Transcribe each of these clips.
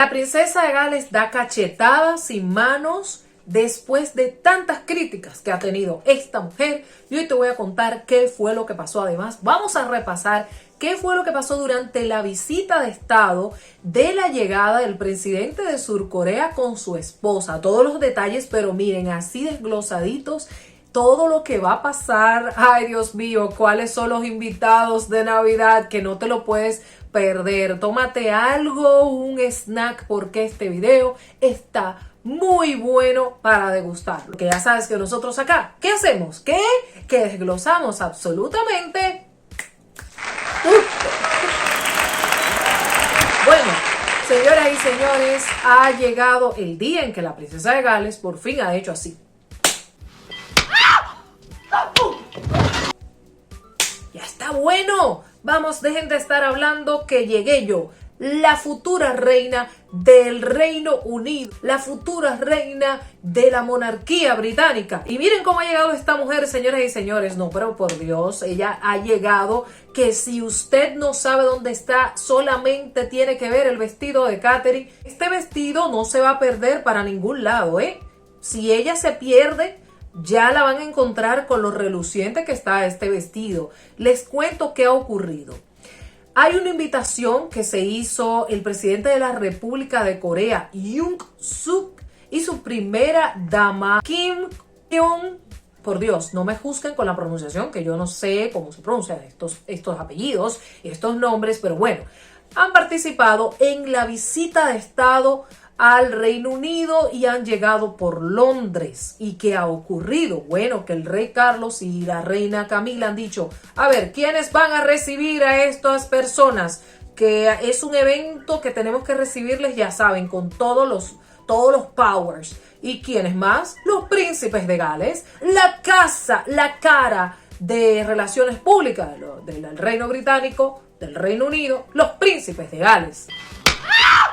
La princesa de Gales da cachetadas sin manos después de tantas críticas que ha tenido esta mujer. Y hoy te voy a contar qué fue lo que pasó. Además, vamos a repasar qué fue lo que pasó durante la visita de estado de la llegada del presidente de Surcorea con su esposa. Todos los detalles, pero miren, así desglosaditos, todo lo que va a pasar. Ay, Dios mío, cuáles son los invitados de Navidad, que no te lo puedes perder. Tómate algo, un snack, porque este video está muy bueno para degustar. Porque ya sabes que nosotros acá, ¿qué hacemos? Que desglosamos absolutamente todo. Bueno, señoras y señores, ha llegado el día en que la princesa de Gales por fin ha hecho así. Ya está bueno. Vamos, dejen de estar hablando que llegué yo, la futura reina del Reino Unido, la futura reina de la monarquía británica. Y miren cómo ha llegado esta mujer, señoras y señores. No, pero por Dios, ella ha llegado que si usted no sabe dónde está, solamente tiene que ver el vestido de Catherine. Este vestido no se va a perder para ningún lado, ¿eh? Si ella se pierde, ya la van a encontrar con lo reluciente que está este vestido. Les cuento qué ha ocurrido. Hay una invitación que se hizo el presidente de la República de Corea, Yoon Suk, y su primera dama, Kim Kyung. Por Dios, no me juzguen con la pronunciación, que yo no sé cómo se pronuncian estos apellidos, estos nombres, pero bueno, han participado en la visita de estado al Reino Unido y han llegado por Londres. ¿Y qué ha ocurrido? Bueno, que el rey Carlos y la reina Camila han dicho, a ver, ¿quiénes van a recibir a estas personas? Que es un evento que tenemos que recibirles, ya saben, con todos los powers. ¿Y quiénes más? Los príncipes de Gales, la cara de relaciones públicas del Reino Británico, del Reino Unido, los príncipes de Gales.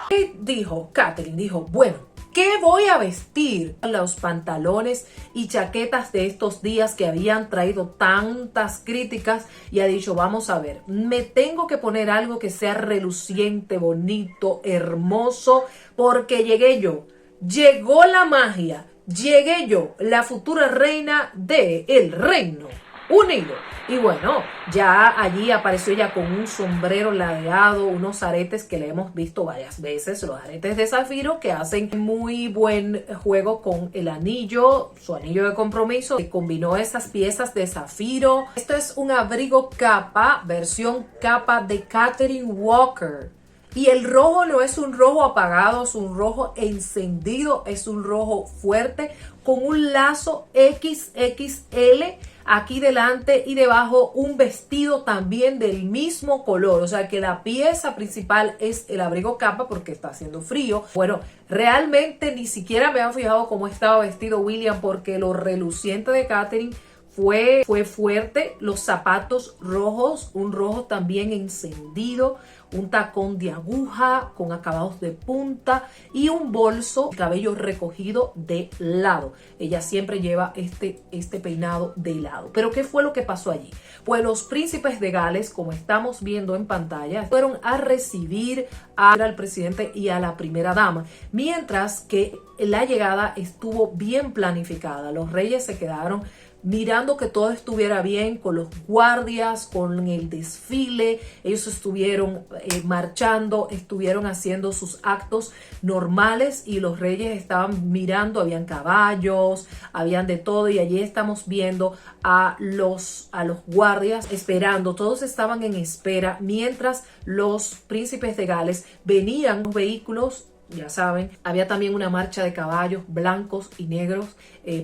¿Qué dijo Catherine? Dijo, bueno, ¿qué voy a vestir? Los pantalones y chaquetas de estos días que habían traído tantas críticas, y ha dicho, vamos a ver, me tengo que poner algo que sea reluciente, bonito, hermoso, porque llegué yo, llegó la magia, llegué yo, la futura reina del Reino Unido. Y bueno, ya allí apareció ella con un sombrero ladeado, unos aretes que le hemos visto varias veces, los aretes de zafiro, que hacen muy buen juego con el anillo, su anillo de compromiso, que combinó esas piezas de zafiro. Esto es un abrigo capa, versión capa de Catherine Walker. Y el rojo no es un rojo apagado, es un rojo encendido, es un rojo fuerte con un lazo XXL aquí delante y debajo, un vestido también del mismo color. O sea que la pieza principal es el abrigo capa porque está haciendo frío. Bueno, realmente ni siquiera me han fijado cómo estaba vestido William, porque lo reluciente de Catherine fue fuerte. Los zapatos rojos, un rojo también encendido, un tacón de aguja con acabados de punta y un bolso, cabello recogido de lado. Ella siempre lleva este peinado de lado. Pero ¿qué fue lo que pasó allí? Pues los príncipes de Gales, como estamos viendo en pantalla, fueron a recibir al presidente y a la primera dama, mientras que la llegada estuvo bien planificada. Los reyes se quedaron mirando que todo estuviera bien con los guardias, con el desfile. Ellos estuvieron marchando, estuvieron haciendo sus actos normales y los reyes estaban mirando, habían caballos, habían de todo, y allí estamos viendo a los guardias esperando. Todos estaban en espera mientras los príncipes de Gales venían en los vehículos. Ya saben, había también una marcha de caballos blancos y negros,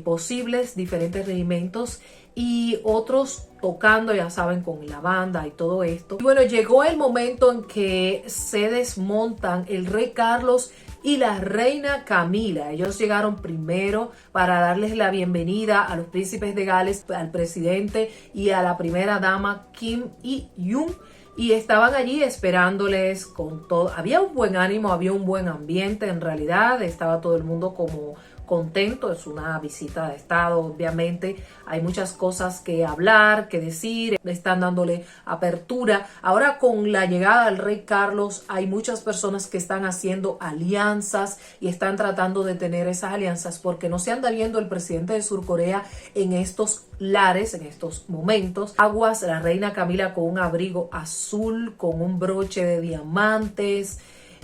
posibles, diferentes regimentos, y otros tocando, ya saben, con la banda y todo esto. Y bueno, llegó el momento en que se desmontan el rey Carlos y la reina Camila. Ellos llegaron primero para darles la bienvenida a los príncipes de Gales, al presidente y a la primera dama Kim Il-jung. Y estaban allí esperándoles con todo. Había un buen ánimo, había un buen ambiente en realidad. Estaba todo el mundo como contento. Es una visita de estado, obviamente. Hay muchas cosas que hablar, que decir. Están dándole apertura. Ahora, con la llegada del rey Carlos, hay muchas personas que están haciendo alianzas y están tratando de tener esas alianzas porque no se anda viendo el presidente de Surcorea en estos lares, en estos momentos. Aguas, la reina Camila con un abrigo azul, con un broche de diamantes,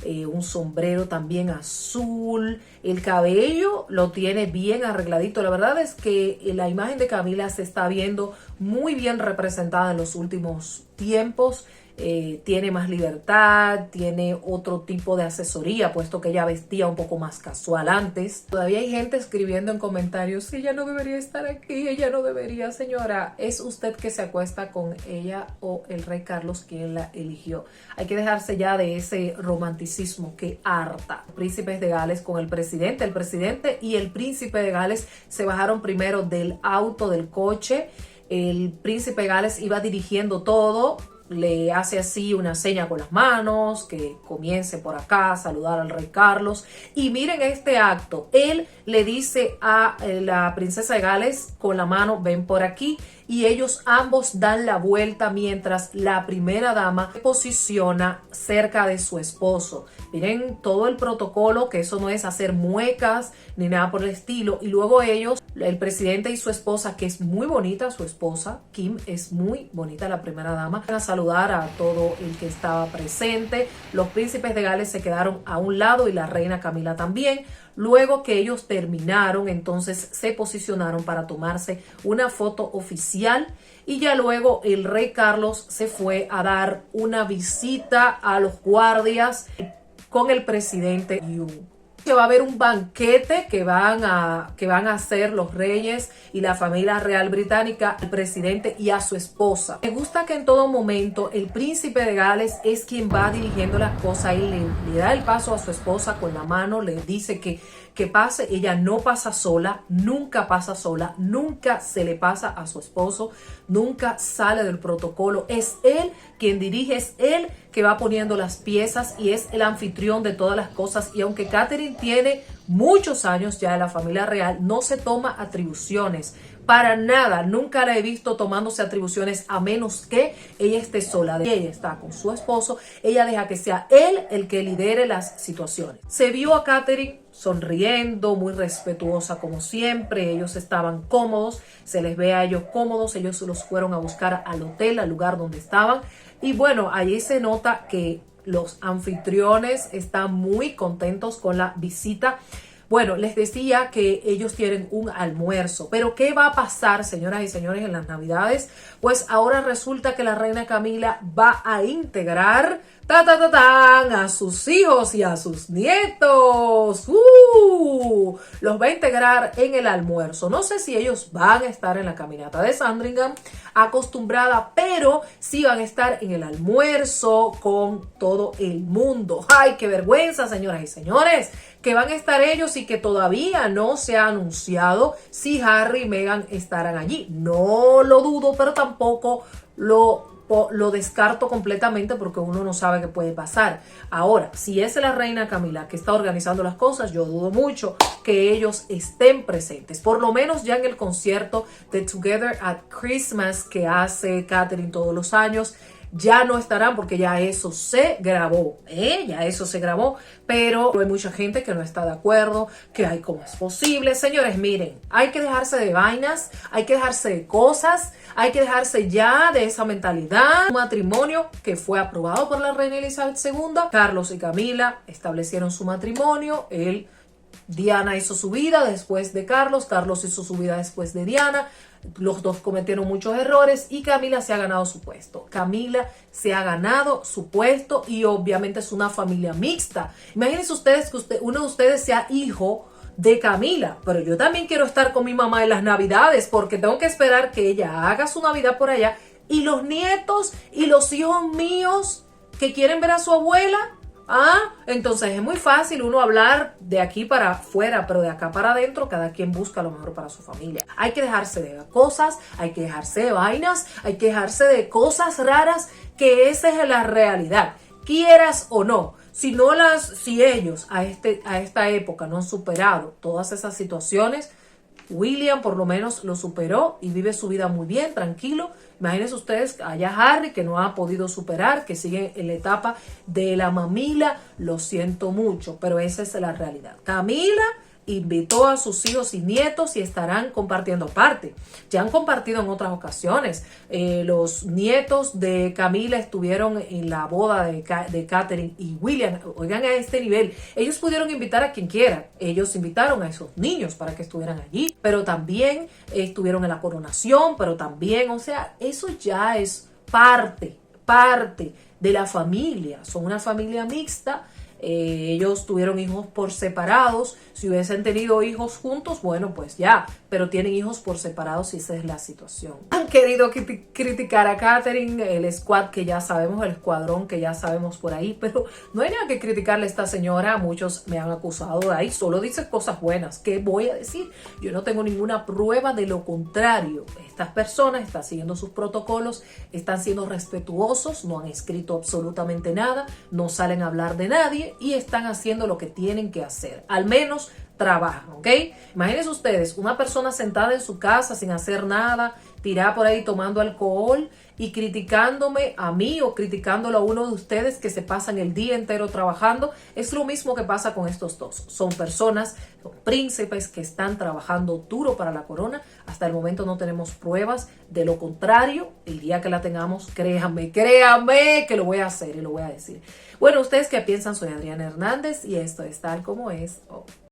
un sombrero también azul, el cabello lo tiene bien arregladito. La verdad es que la imagen de Camila se está viendo muy bien representada en los últimos tiempos. Tiene más libertad, tiene otro tipo de asesoría, puesto que ella vestía un poco más casual antes. Todavía hay gente escribiendo en comentarios, ella no debería estar aquí, ella no debería. Señora, es usted que se acuesta con ella o el rey Carlos quien la eligió. Hay que dejarse ya de ese romanticismo que harta. Príncipes de Gales con el presidente y el príncipe de Gales se bajaron primero del auto, del coche. El príncipe de Gales iba dirigiendo todo. Le hace así una seña con las manos, que comience por acá a saludar al rey Carlos. Y miren este acto. Él le dice a la princesa de Gales con la mano, ven por aquí. Y ellos ambos dan la vuelta mientras la primera dama se posiciona cerca de su esposo. Miren todo el protocolo, que eso no es hacer muecas ni nada por el estilo. Y luego ellos, el presidente y su esposa, que es muy bonita, su esposa, Kim, es muy bonita, la primera dama, van a saludar a todo el que estaba presente. Los príncipes de Gales se quedaron a un lado y la reina Camila también. Luego que ellos terminaron, entonces se posicionaron para tomarse una foto oficial y ya luego el rey Carlos se fue a dar una visita a los guardias con el presidente Yoon. Que va a haber un banquete que van a hacer los reyes y la familia real británica, el presidente y a su esposa. Me gusta que en todo momento el príncipe de Gales es quien va dirigiendo las cosas y le da el paso a su esposa con la mano, le dice que pase. Ella no pasa sola, nunca se le pasa a su esposo, nunca sale del protocolo. Es él quien dirige, es él que va poniendo las piezas y es el anfitrión de todas las cosas. Y aunque Catherine tiene muchos años ya en la familia real, no se toma atribuciones. Para nada, nunca la he visto tomándose atribuciones a menos que ella esté sola. Ella está con su esposo, ella deja que sea él el que lidere las situaciones. Se vio a Catherine sonriendo, muy respetuosa como siempre. Ellos estaban cómodos, se les ve a ellos cómodos. Ellos los fueron a buscar al hotel, al lugar donde estaban. Y bueno, allí se nota que los anfitriones están muy contentos con la visita. Bueno, les decía que ellos tienen un almuerzo, pero ¿qué va a pasar, señoras y señores, en las Navidades? Pues ahora resulta que la reina Camila va a integrar a sus hijos y a sus nietos. Los va a integrar en el almuerzo. No sé si ellos van a estar en la caminata de Sandringham acostumbrada, pero sí van a estar en el almuerzo con todo el mundo. ¡Ay, qué vergüenza, señoras y señores! Que van a estar ellos y que todavía no se ha anunciado si Harry y Meghan estarán allí. No lo dudo, pero tampoco lo descarto completamente porque uno no sabe qué puede pasar. Ahora, si es la reina Camila que está organizando las cosas, yo dudo mucho que ellos estén presentes. Por lo menos ya en el concierto de Together at Christmas que hace Catherine todos los años, ya no estarán porque ya eso se grabó, ya eso se grabó, pero hay mucha gente que no está de acuerdo, que hay cómo es posible. Señores, miren, hay que dejarse de vainas, hay que dejarse de cosas, hay que dejarse ya de esa mentalidad. Un matrimonio que fue aprobado por la reina Elizabeth II, Carlos y Camila establecieron su matrimonio, Diana hizo su vida después de Carlos, Carlos hizo su vida después de Diana. Los dos cometieron muchos errores y Camila se ha ganado su puesto. Camila se ha ganado su puesto y obviamente es una familia mixta. Imagínense ustedes que uno de ustedes sea hijo de Camila, pero yo también quiero estar con mi mamá en las Navidades porque tengo que esperar que ella haga su Navidad por allá y los nietos y los hijos míos que quieren ver a su abuela. Entonces es muy fácil uno hablar de aquí para afuera, pero de acá para adentro cada quien busca lo mejor para su familia. Hay que dejarse de cosas, hay que dejarse de vainas, hay que dejarse de cosas raras, que esa es la realidad. Quieras o no, Si ellos a esta época no han superado todas esas situaciones, William por lo menos lo superó y vive su vida muy bien, tranquilo. Imagínense ustedes allá Harry, que no ha podido superar, que sigue en la etapa de la mamila. Lo siento mucho, pero esa es la realidad. Camila invitó a sus hijos y nietos y estarán compartiendo parte. Ya han compartido en otras ocasiones. Los nietos de Camila estuvieron en la boda de Catherine y William. Oigan, a este nivel, ellos pudieron invitar a quien quiera. Ellos invitaron a esos niños para que estuvieran allí, pero también estuvieron en la coronación, pero también, o sea, eso ya es parte de la familia. Son una familia mixta. Ellos tuvieron hijos por separados. Si hubiesen tenido hijos juntos, bueno, pues ya, pero tienen hijos por separados y esa es la situación. Han querido criticar a Catherine, el squad que ya sabemos, el escuadrón que ya sabemos por ahí, pero no hay nada que criticarle a esta señora. Muchos me han acusado de ahí, solo dice cosas buenas. ¿Qué voy a decir? Yo no tengo ninguna prueba de lo contrario. Estas personas están siguiendo sus protocolos, están siendo respetuosos, no han escrito absolutamente nada, no salen a hablar de nadie y están haciendo lo que tienen que hacer. Al menos trabajan, ¿ok? Imagínense ustedes, una persona sentada en su casa sin hacer nada, tirada por ahí tomando alcohol y criticándome a mí o criticándolo a uno de ustedes que se pasan el día entero trabajando. Es lo mismo que pasa con estos dos. Son personas, son príncipes que están trabajando duro para la corona. Hasta el momento no tenemos pruebas de lo contrario. El día que la tengamos, créanme que lo voy a hacer y lo voy a decir. Bueno, ¿ustedes qué piensan? Soy Adriana Hernández y esto es Tal Como Es.